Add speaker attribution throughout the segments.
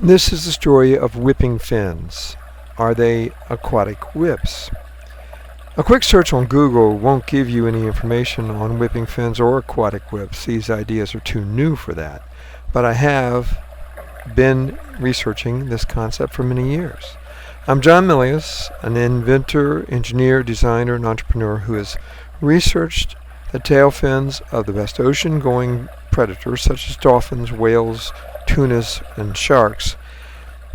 Speaker 1: This is the story of whipping fins. Are they aquatic whips? A quick search on Google won't give you any information on whipping fins or aquatic whips. These ideas are too new for that. But I have been researching this concept for many years. I'm John Milius, an inventor, engineer, designer, and entrepreneur who has researched the tail fins of the best ocean-going predators such as dolphins, whales, tunas, and sharks.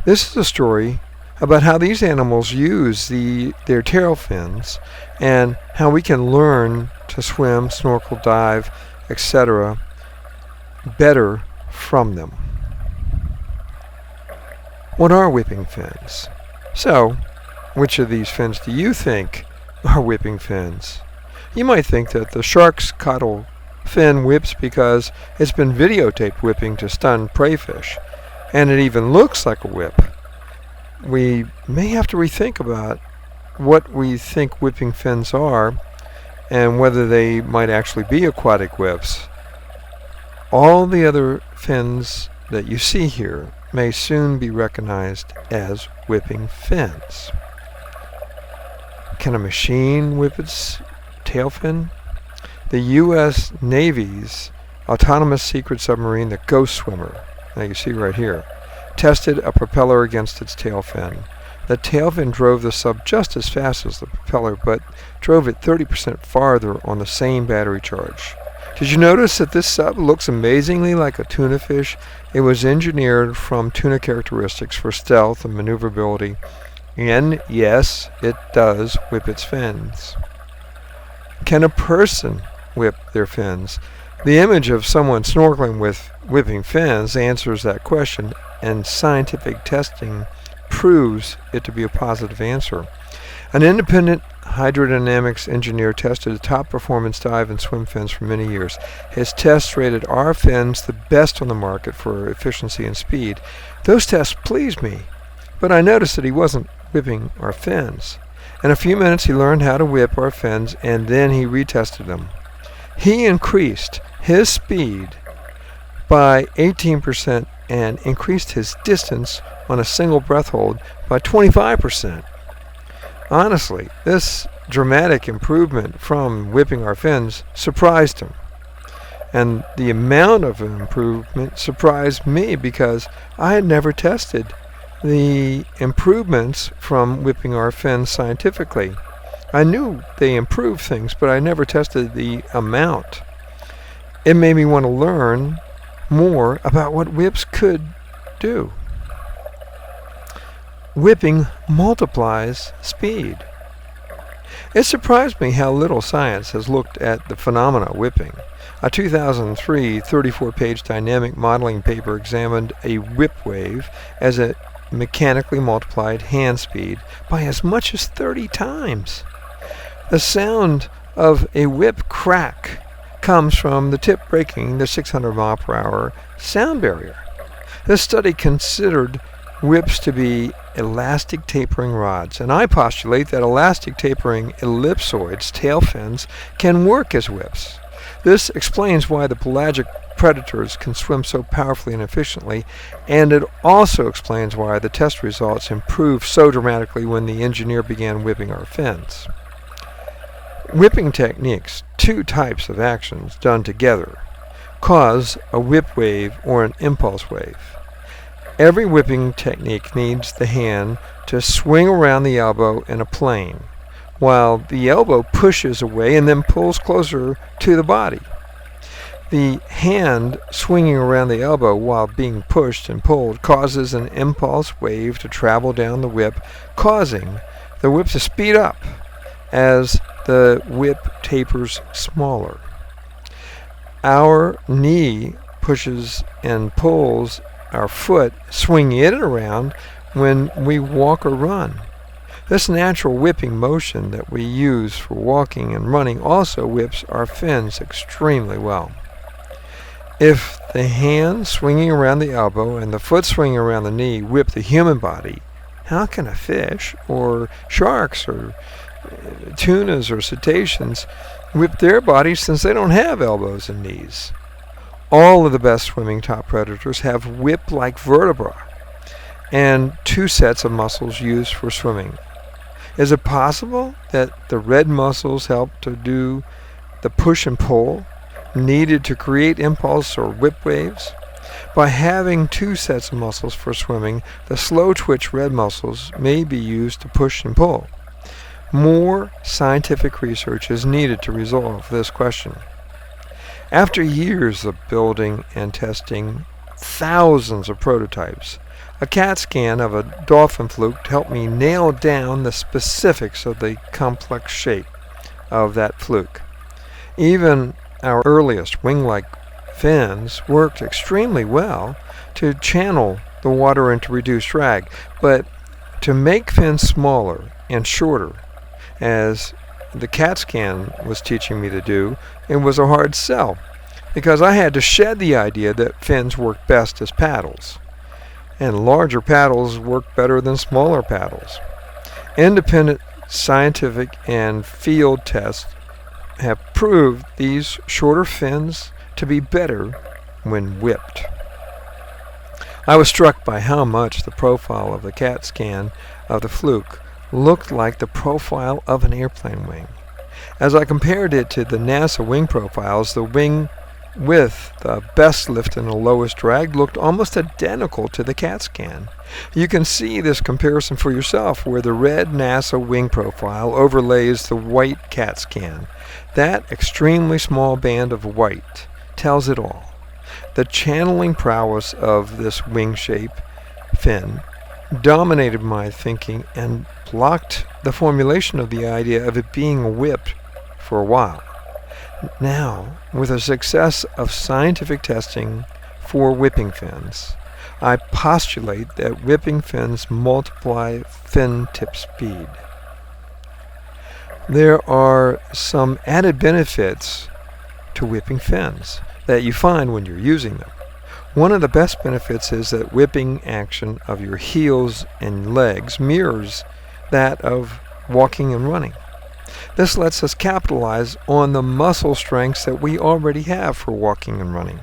Speaker 1: This is a story about how these animals use their tail fins and how we can learn to swim, snorkel, dive, etc. better from them. What are whipping fins? So, which of these fins do you think are whipping fins? You might think that the shark's caudal fin whips because it's been videotaped whipping to stun prey fish, and it even looks like a whip. We may have to rethink about what we think whipping fins are and whether they might actually be aquatic whips. All the other fins that you see here may soon be recognized as whipping fins. Can a machine whip its tail fin? The U.S. Navy's autonomous secret submarine, the Ghost Swimmer, now you see right here, tested a propeller against its tail fin. The tail fin drove the sub just as fast as the propeller, but drove it 30% farther on the same battery charge. Did you notice that this sub looks amazingly like a tuna fish? It was engineered from tuna characteristics for stealth and maneuverability, and yes, it does whip its fins. Can a person whip their fins? The image of someone snorkeling with whipping fins answers that question, and scientific testing proves it to be a positive answer. An independent hydrodynamics engineer tested the top performance dive and swim fins for many years. His tests rated our fins the best on the market for efficiency and speed. Those tests pleased me, but I noticed that he wasn't whipping our fins. In a few minutes he learned how to whip our fins, and then he retested them. He increased his speed by 18% and increased his distance on a single breath hold by 25%. Honestly, this dramatic improvement from whipping our fins surprised him. And the amount of improvement surprised me because I had never tested the improvements from whipping our fins scientifically. I knew they improved things, but I never tested the amount. It made me want to learn more about what whips could do. Whipping multiplies speed. It surprised me how little science has looked at the phenomena of whipping. A 2003 34-page dynamic modeling paper examined a whip wave as a mechanically multiplied hand speed by as much as 30 times. The sound of a whip crack comes from the tip breaking the 600 mile per hour sound barrier. This study considered whips to be elastic tapering rods, and I postulate that elastic tapering ellipsoids, tail fins, can work as whips. This explains why the pelagic predators can swim so powerfully and efficiently, and it also explains why the test results improved so dramatically when the engineer began whipping our fins. Whipping techniques, two types of actions done together, cause a whip wave or an impulse wave. Every whipping technique needs the hand to swing around the elbow in a plane, while the elbow pushes away and then pulls closer to the body. The hand swinging around the elbow while being pushed and pulled causes an impulse wave to travel down the whip, causing the whip to speed up as the whip tapers smaller. Our knee pushes and pulls our foot, swinging it around when we walk or run. This natural whipping motion that we use for walking and running also whips our fins extremely well. If the hand swinging around the elbow and the foot swinging around the knee whip the human body, how can a fish or sharks or tunas or cetaceans whip their bodies since they don't have elbows and knees? All of the best swimming top predators have whip-like vertebrae. and 2 sets of muscles used for swimming. Is it possible that the red muscles help to do the push and pull needed to create impulse or whip waves? By having 2 sets of muscles for swimming, the slow twitch red muscles may be used to push and pull. More scientific research is needed to resolve this question. After years of building and testing thousands of prototypes, a CAT scan of a dolphin fluke helped me nail down the specifics of the complex shape of that fluke. Even our earliest wing-like fins worked extremely well to channel the water and to reduce drag, but to make fins smaller and shorter, as the CAT scan was teaching me to do, it was a hard sell, because I had to shed the idea that fins work best as paddles, and larger paddles work better than smaller paddles. Independent scientific and field tests have proved these shorter fins to be better when whipped. I was struck by how much the profile of the CAT scan of the fluke looked like the profile of an airplane wing. As I compared it to the NASA wing profiles, the wing with the best lift and the lowest drag looked almost identical to the CAT scan. You can see this comparison for yourself where the red NASA wing profile overlays the white CAT scan. That extremely small band of white tells it all. The channeling prowess of this wing shape fin dominated my thinking and blocked the formulation of the idea of it being whipped for a while. Now, with the success of scientific testing for whipping fins, I postulate that whipping fins multiply fin tip speed. There are some added benefits to whipping fins that you find when you're using them. One of the best benefits is that whipping action of your heels and legs mirrors that of walking and running. This lets us capitalize on the muscle strengths that we already have for walking and running.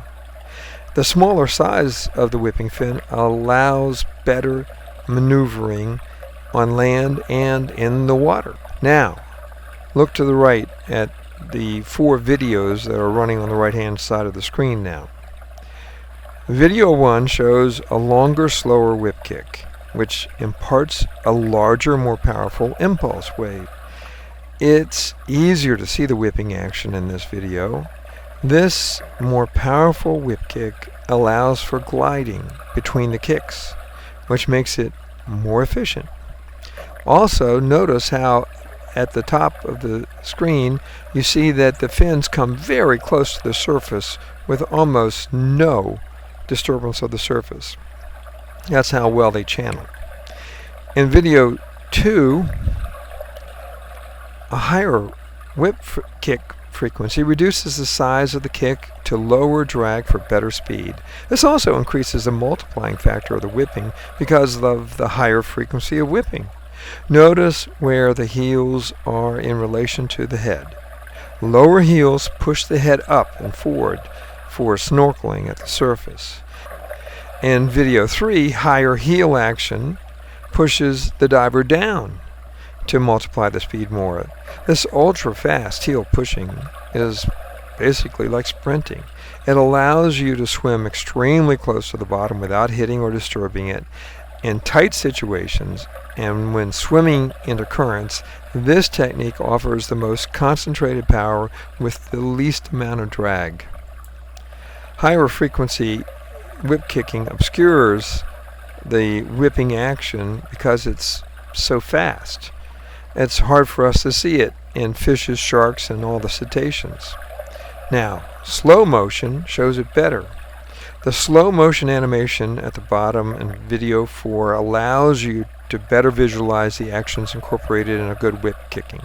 Speaker 1: The smaller size of the whipping fin allows better maneuvering on land and in the water. Now, look to the right at the 4 videos that are running on the right-hand side of the screen now. Video 1 shows a longer, slower whip kick, which imparts a larger, more powerful impulse wave. It's easier to see the whipping action in this video. This more powerful whip kick allows for gliding between the kicks, which makes it more efficient. Also, notice how at the top of the screen you see that the fins come very close to the surface with almost no disturbance of the surface. That's how well they channel. In video 2, a higher whip kick frequency reduces the size of the kick to lower drag for better speed. This also increases the multiplying factor of the whipping because of the higher frequency of whipping. Notice where the heels are in relation to the head. Lower heels push the head up and forward for snorkeling at the surface. In video 3, higher heel action pushes the diver down to multiply the speed more. This ultra-fast heel pushing is basically like sprinting. It allows you to swim extremely close to the bottom without hitting or disturbing it. In tight situations and when swimming into currents, this technique offers the most concentrated power with the least amount of drag. Higher frequency whip kicking obscures the whipping action because it's so fast. It's hard for us to see it in fishes, sharks, and all the cetaceans. Now, slow motion shows it better. The slow motion animation at the bottom in video 4 allows you to better visualize the actions incorporated in a good whip kicking.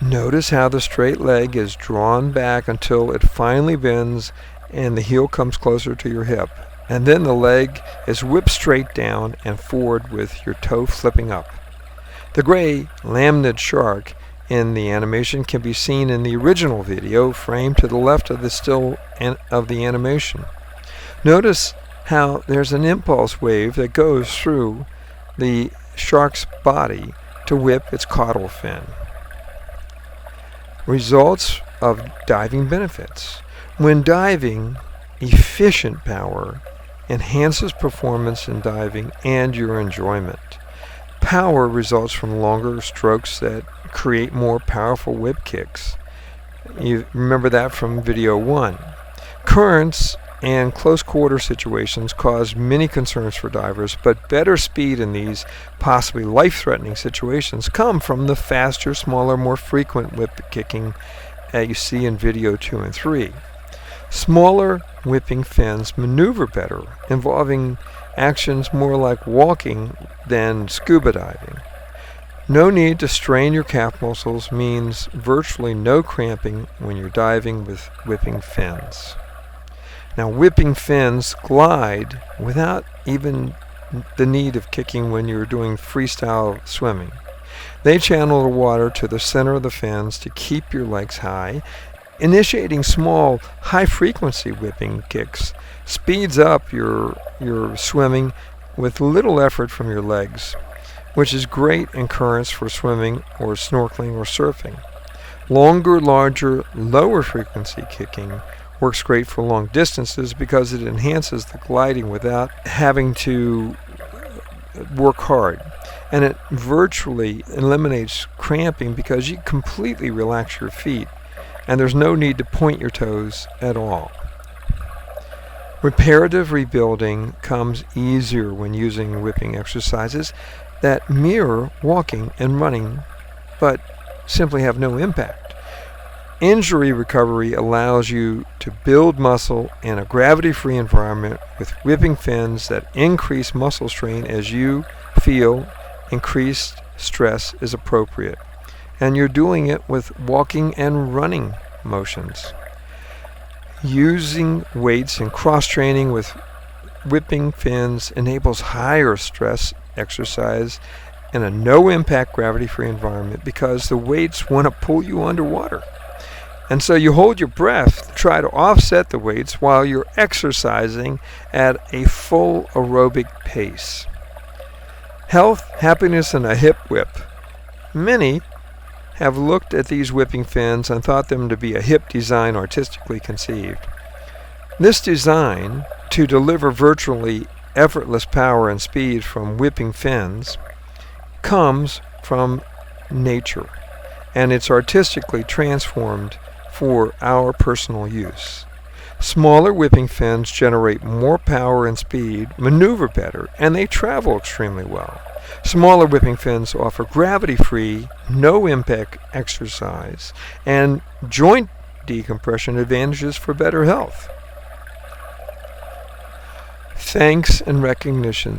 Speaker 1: Notice how the straight leg is drawn back until it finally bends and the heel comes closer to your hip. And then the leg is whipped straight down and forward with your toe flipping up. The gray lamnid shark in the animation can be seen in the original video framed to the left of the still of the animation. Notice how there's an impulse wave that goes through the shark's body to whip its caudal fin. Results of diving benefits. When diving, efficient power enhances performance in diving and your enjoyment. Power results from longer strokes that create more powerful whip kicks. You remember that from video 1. Currents and close quarter situations cause many concerns for divers, but better speed in these possibly life-threatening situations come from the faster, smaller, more frequent whip kicking that you see in video 2 and 3. Smaller whipping fins maneuver better, involving actions more like walking than scuba diving. No need to strain your calf muscles means virtually no cramping when you're diving with whipping fins. Now, whipping fins glide without even the need of kicking when you're doing freestyle swimming. They channel the water to the center of the fins to keep your legs high. Initiating small, high-frequency whipping kicks speeds up your swimming with little effort from your legs, which is great in currents for swimming or snorkeling or surfing. Longer, larger, lower-frequency kicking works great for long distances because it enhances the gliding without having to work hard. And it virtually eliminates cramping because you completely relax your feet and there's no need to point your toes at all. Reparative rebuilding comes easier when using whipping exercises that mirror walking and running but simply have no impact. Injury recovery allows you to build muscle in a gravity-free environment with whipping fins that increase muscle strain as you feel increased stress is appropriate. And you're doing it with walking and running motions. Using weights and cross-training with whipping fins enables higher stress exercise in a no-impact gravity-free environment because the weights want to pull you underwater. And so you hold your breath to try to offset the weights while you're exercising at a full aerobic pace. Health, happiness, and a hip whip. Many have looked at these whipping fins and thought them to be a hip design artistically conceived. This design, to deliver virtually effortless power and speed from whipping fins, comes from nature, and it's artistically transformed for our personal use. Smaller whipping fins generate more power and speed, maneuver better, and they travel extremely well. Smaller whipping fins offer gravity-free, no-impact exercise and joint decompression advantages for better health. Thanks and recognition.